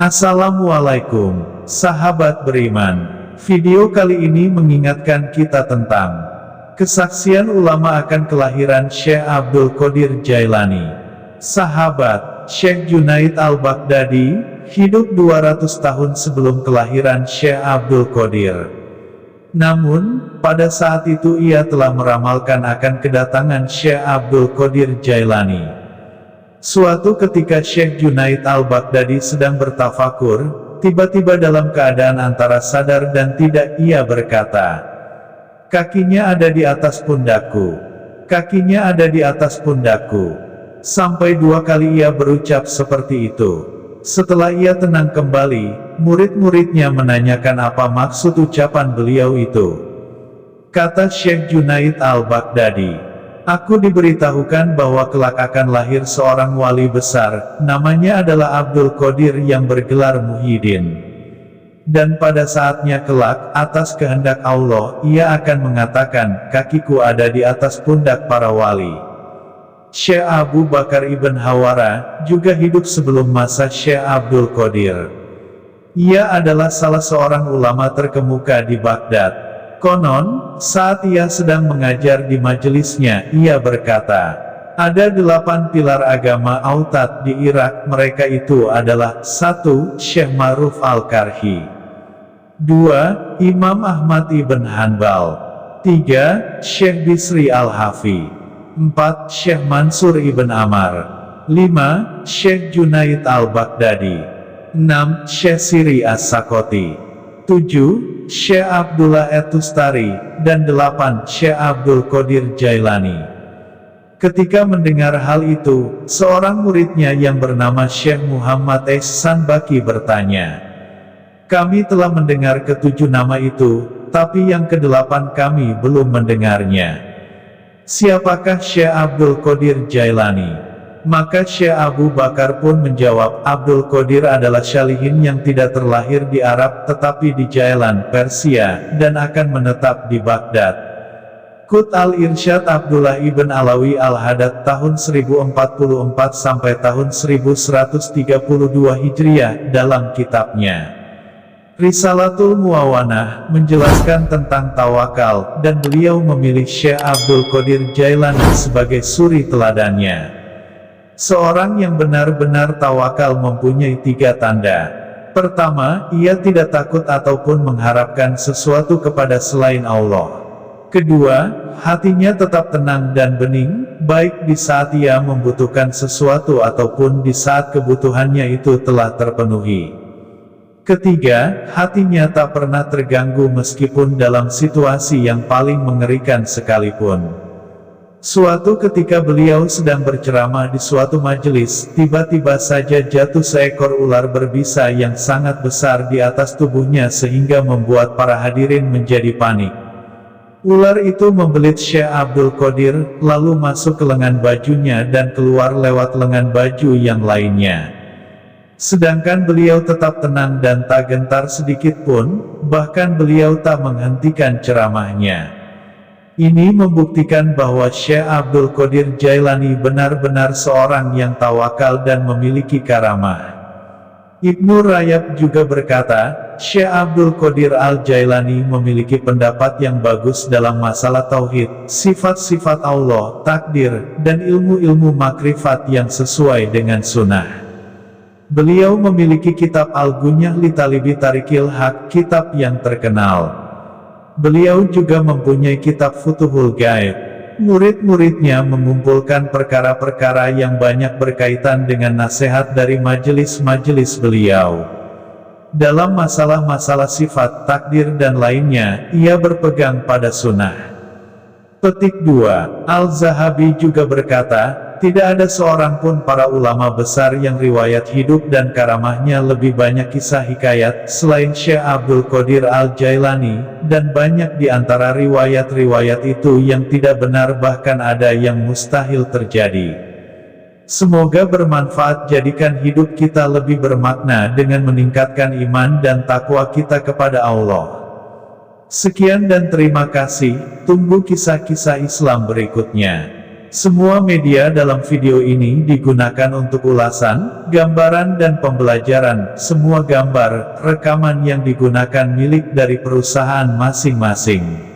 Assalamualaikum, sahabat beriman. Video kali ini mengingatkan kita tentang kesaksian ulama akan kelahiran Syekh Abdul Qadir Jailani. Sahabat, Syekh Junaid al-Baghdadi, hidup 200 tahun sebelum kelahiran Syekh Abdul Qadir. Namun, pada saat itu ia telah meramalkan akan kedatangan Syekh Abdul Qadir Jailani. Suatu ketika Syekh Junaid al-Baghdadi sedang bertafakur, tiba-tiba dalam keadaan antara sadar dan tidak ia berkata, "Kakinya ada di atas pundakku. Kakinya ada di atas pundakku." Sampai 2 kali ia berucap seperti itu. Setelah ia tenang kembali, murid-muridnya menanyakan apa maksud ucapan beliau itu. Kata Syekh Junaid al-Baghdadi, "Aku diberitahukan bahwa kelak akan lahir seorang wali besar, namanya adalah Abdul Qadir yang bergelar Muhyiddin. Dan pada saatnya kelak, atas kehendak Allah, ia akan mengatakan, kakiku ada di atas pundak para wali." Syekh Abu Bakar ibn Hawara, juga hidup sebelum masa Syekh Abdul Qadir. Ia adalah salah seorang ulama terkemuka di Baghdad. Konon, saat ia sedang mengajar di majelisnya, ia berkata, "Ada 8 pilar agama Autad di Irak, mereka itu adalah 1. Syekh Ma'ruf al-Karhi, 2. Imam Ahmad ibn Hanbal, 3. Syekh Bisri al-Hafi, 4. Syekh Mansur ibn Ammar, 5. Syekh Junaid al-Baghdadi, 6. Syekh Siri as-Sakoti, 7. Syekh Abdullah Etustari, dan 8. Syekh Abdul Qadir Jailani." Ketika mendengar hal itu, seorang muridnya yang bernama Syekh Muhammad Ihsan Baki bertanya, "Kami telah mendengar ke-7 nama itu, tapi yang ke-8 kami belum mendengarnya. Siapakah Syekh Abdul Qadir Jailani?" Maka Syekh Abu Bakar pun menjawab, "Abdul Qadir adalah syalihin yang tidak terlahir di Arab tetapi di Jailan, Persia, dan akan menetap di Baghdad." Qut al-Irsyad Abdullah ibn Alawi al-Hadad tahun 1044 sampai tahun 1132 Hijriah dalam kitabnya Risalatul Muawanah menjelaskan tentang tawakal, dan beliau memilih Syekh Abdul Qadir Jailani sebagai suri teladannya. Seorang yang benar-benar tawakal mempunyai 3 tanda. Pertama, ia tidak takut ataupun mengharapkan sesuatu kepada selain Allah. Kedua, hatinya tetap tenang dan bening, baik di saat ia membutuhkan sesuatu ataupun di saat kebutuhannya itu telah terpenuhi. Ketiga, hatinya tak pernah terganggu meskipun dalam situasi yang paling mengerikan sekalipun. Suatu ketika beliau sedang berceramah di suatu majelis, tiba-tiba saja jatuh seekor ular berbisa yang sangat besar di atas tubuhnya sehingga membuat para hadirin menjadi panik. Ular itu membelit Syekh Abdul Qadir, lalu masuk ke lengan bajunya dan keluar lewat lengan baju yang lainnya. Sedangkan beliau tetap tenang dan tak gentar sedikit pun, bahkan beliau tak menghentikan ceramahnya. Ini membuktikan bahwa Syekh Abdul Qadir Jailani benar-benar seorang yang tawakal dan memiliki karamah. Ibnu Rajab juga berkata, Syekh Abdul Qadir al-Jailani memiliki pendapat yang bagus dalam masalah tauhid, sifat-sifat Allah, takdir, dan ilmu-ilmu makrifat yang sesuai dengan sunnah. Beliau memiliki kitab Al-Gunyah li Talibi Tarikil Haq, kitab yang terkenal. Beliau juga mempunyai kitab Futuhul Gaib. Murid-muridnya mengumpulkan perkara-perkara yang banyak berkaitan dengan nasihat dari majelis-majelis beliau. Dalam masalah-masalah sifat, takdir dan lainnya, ia berpegang pada sunnah. Petik 2. Al-Zahabi juga berkata, tidak ada seorang pun para ulama besar yang riwayat hidup dan karamahnya lebih banyak kisah hikayat, selain Syekh Abdul Qadir al-Jailani, dan banyak di antara riwayat-riwayat itu yang tidak benar bahkan ada yang mustahil terjadi. Semoga bermanfaat, jadikan hidup kita lebih bermakna dengan meningkatkan iman dan takwa kita kepada Allah. Sekian dan terima kasih, tunggu kisah-kisah Islam berikutnya. Semua media dalam video ini digunakan untuk ulasan, gambaran dan pembelajaran. Semua gambar, rekaman yang digunakan milik dari perusahaan masing-masing.